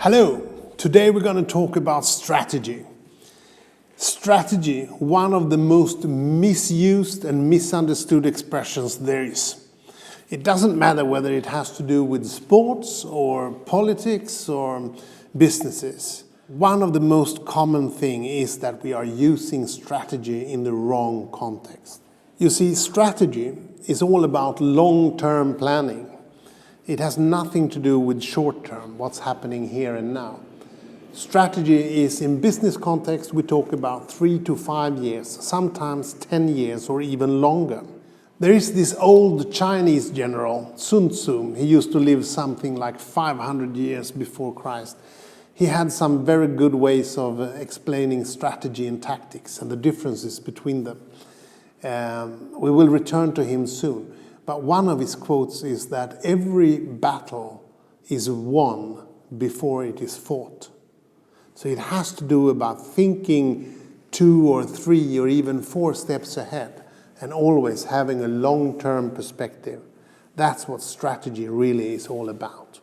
Hello, today we're going to talk about strategy. Strategy, one of the most misused and misunderstood expressions there is. It doesn't matter whether it has to do with sports or politics or businesses. One of the most common things is that we are using strategy in the wrong context. You see, strategy is all about long-term planning. It has nothing to do with short-term, what's happening here and now. Strategy is, in business context, we talk about 3 to 5 years, sometimes 10 years or even longer. There is this old Chinese general, Sun Tzu. He used to live something like 500 years before Christ. He had some very good ways of explaining strategy and tactics and the differences between them. We will return to him soon. But one of his quotes is that every battle is won before it is fought. So it has to do about thinking 2 or 3 or even 4 steps ahead and always having a long-term perspective. That's what strategy really is all about.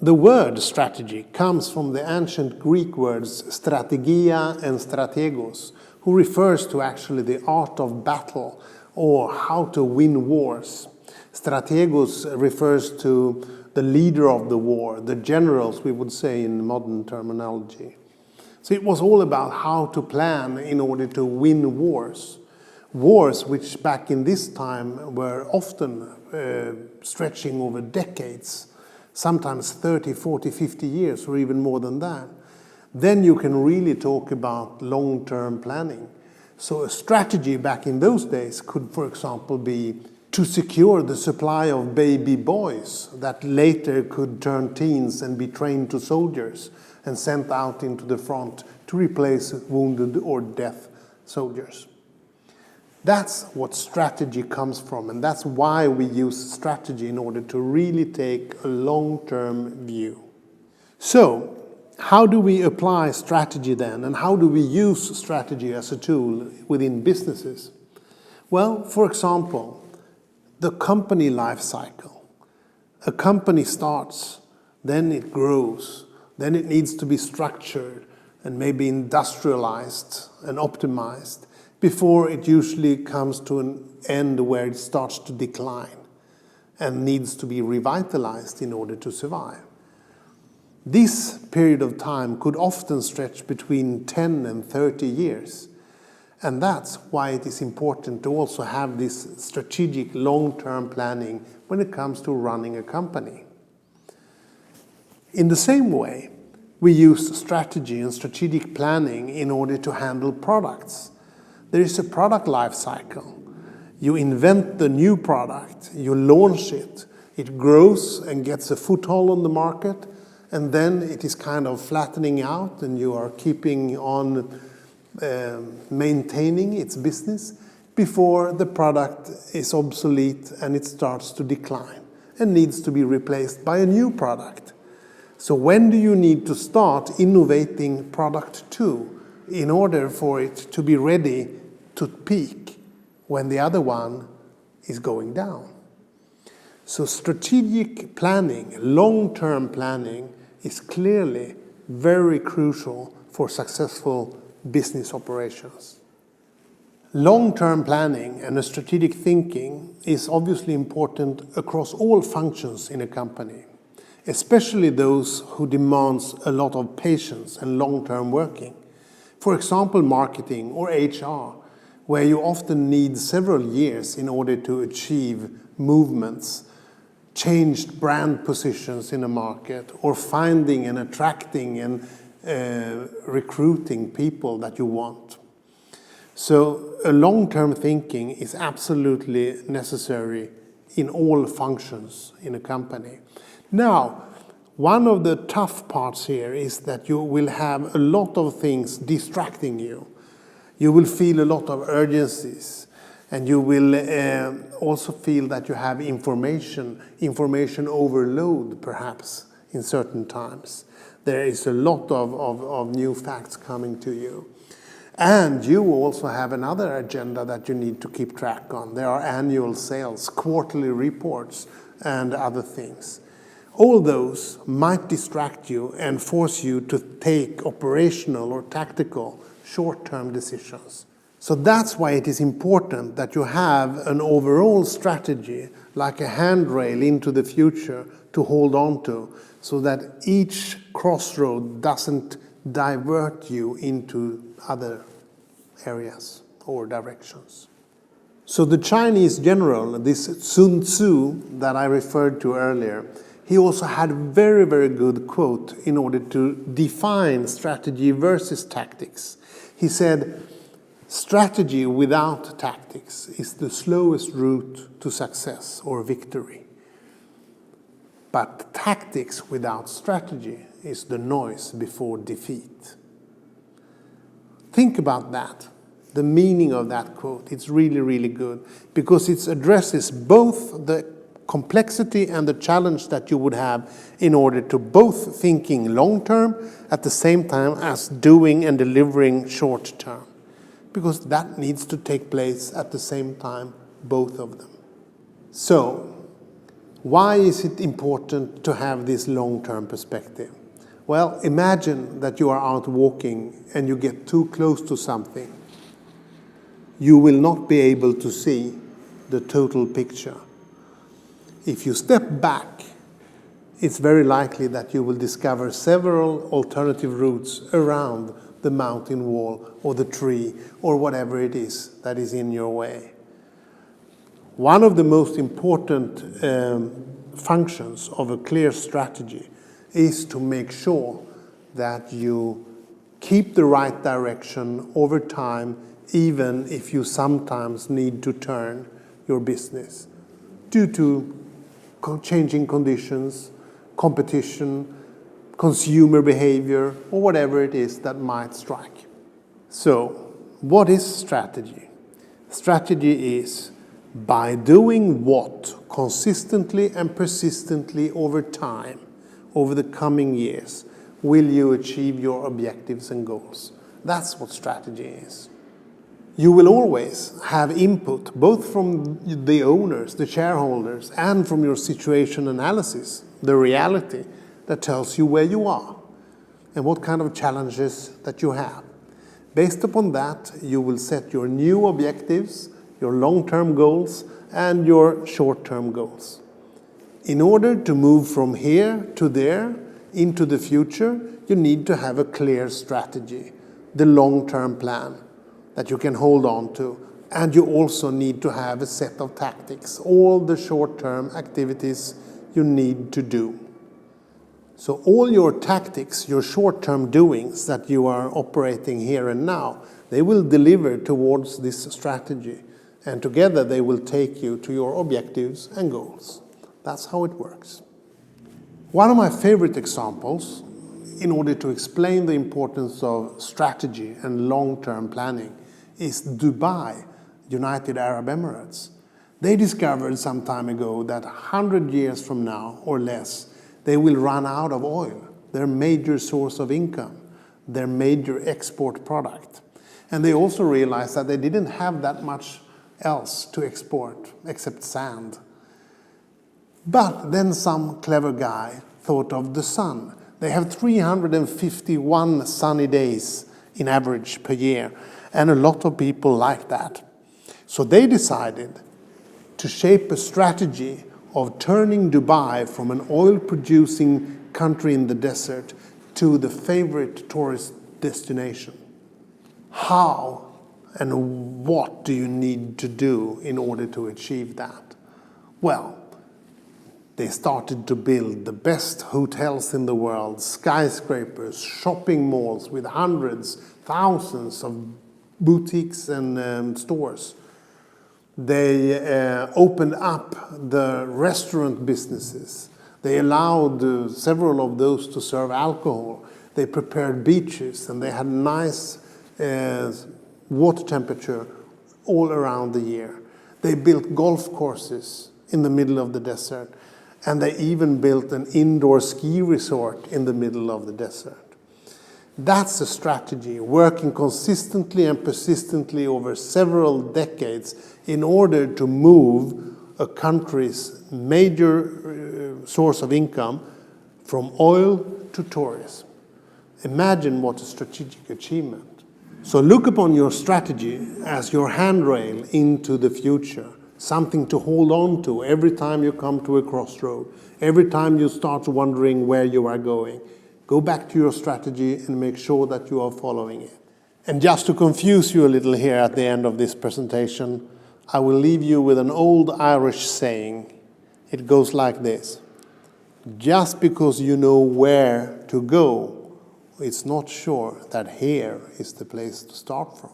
The word strategy comes from the ancient Greek words strategia and strategos, who refers to actually the art of battle or how to win wars. Strategos refers to the leader of the war, the generals, we would say in modern terminology. So it was all about how to plan in order to win wars. Wars which back in this time were often stretching over decades, sometimes 30, 40, 50 years or even more than that. Then you can really talk about long-term planning. So a strategy back in those days could, for example, be to secure the supply of baby boys that later could turn teens and be trained to soldiers and sent out into the front to replace wounded or deaf soldiers. That's what strategy comes from, and that's why we use strategy in order to really take a long-term view. So, how do we apply strategy then, and how do we use strategy as a tool within businesses? Well, for example, the company life cycle. A company starts, then it grows, then it needs to be structured and maybe industrialized and optimized before it usually comes to an end where it starts to decline and needs to be revitalized in order to survive. This period of time could often stretch between 10 and 30 years. And that's why it is important to also have this strategic long-term planning when it comes to running a company. In the same way, we use strategy and strategic planning in order to handle products. There is a product life cycle. You invent the new product, you launch it, it grows and gets a foothold on the market, and then it is kind of flattening out and you are keeping on maintaining its business before the product is obsolete and it starts to decline and needs to be replaced by a new product. So when do you need to start innovating product 2 in order for it to be ready to peak when the other one is going down? So strategic planning, long-term planning, is clearly very crucial for successful business operations. Long-term planning and strategic thinking is obviously important across all functions in a company, especially those who demands a lot of patience and long-term working. For example, marketing or HR, where you often need several years in order to achieve movements, changed brand positions in a market, or finding and attracting and recruiting people that you want. So a long-term thinking is absolutely necessary in all functions in a company. Now, one of the tough parts here is that you will have a lot of things distracting you. You will feel a lot of urgencies. And you will also feel that you have information overload perhaps in certain times. There is a lot of new facts coming to you. And you also have another agenda that you need to keep track on. There are annual sales, quarterly reports, and other things. All those might distract you and force you to take operational or tactical short-term decisions. So that's why it is important that you have an overall strategy, like a handrail into the future to hold on to, so that each crossroad doesn't divert you into other areas or directions. So the Chinese general, this Sun Tzu that I referred to earlier, he also had a very, very good quote in order to define strategy versus tactics. He said, strategy without tactics is the slowest route to success or victory. But tactics without strategy is the noise before defeat. Think about that. The meaning of that quote, it's really, really good, because it addresses both the complexity and the challenge that you would have in order to both thinking long-term at the same time as doing and delivering short-term, because that needs to take place at the same time, both of them. So, why is it important to have this long-term perspective? Well, imagine that you are out walking and you get too close to something. You will not be able to see the total picture. If you step back, it's very likely that you will discover several alternative routes around the mountain wall or the tree or whatever it is that is in your way. One of the most important functions of a clear strategy is to make sure that you keep the right direction over time, even if you sometimes need to turn your business due to changing conditions, competition, consumer behavior, or whatever it is that might strike. So, what is strategy? Strategy is by doing what consistently and persistently over time, over the coming years, will you achieve your objectives and goals. That's what strategy is. You will always have input, both from the owners, the shareholders, and from your situation analysis, the reality that tells you where you are and what kind of challenges that you have. Based upon that, you will set your new objectives, your long-term goals, and your short-term goals. In order to move from here to there into the future, you need to have a clear strategy, the long-term plan that you can hold on to. And you also need to have a set of tactics, all the short-term activities you need to do. So all your tactics, your short-term doings that you are operating here and now, they will deliver towards this strategy. And together they will take you to your objectives and goals. That's how it works. One of my favorite examples, in order to explain the importance of strategy and long-term planning, is Dubai, United Arab Emirates. They discovered some time ago that 100 years from now or less, they will run out of oil, their major source of income, their major export product. And they also realized that they didn't have that much else to export except sand. But then some clever guy thought of the sun. They have 351 sunny days in average per year, and a lot of people like that. So they decided to shape a strategy of turning Dubai from an oil-producing country in the desert to the favorite tourist destination. How and what do you need to do in order to achieve that? Well, they started to build the best hotels in the world, skyscrapers, shopping malls with hundreds, thousands of boutiques and stores. They opened up the restaurant businesses. They allowed several of those to serve alcohol. They prepared beaches, and they had nice water temperature all around the year. They built golf courses in the middle of the desert, and they even built an indoor ski resort in the middle of the desert. That's a strategy, working consistently and persistently over several decades in order to move a country's major source of income from oil to tourism. Imagine what a strategic achievement. So look upon your strategy as your handrail into the future, something to hold on to every time you come to a crossroad, every time you start wondering where you are going. Go back to your strategy and make sure that you are following it. And just to confuse you a little here at the end of this presentation, I will leave you with an old Irish saying. It goes like this: just because you know where to go, it's not sure that here is the place to start from.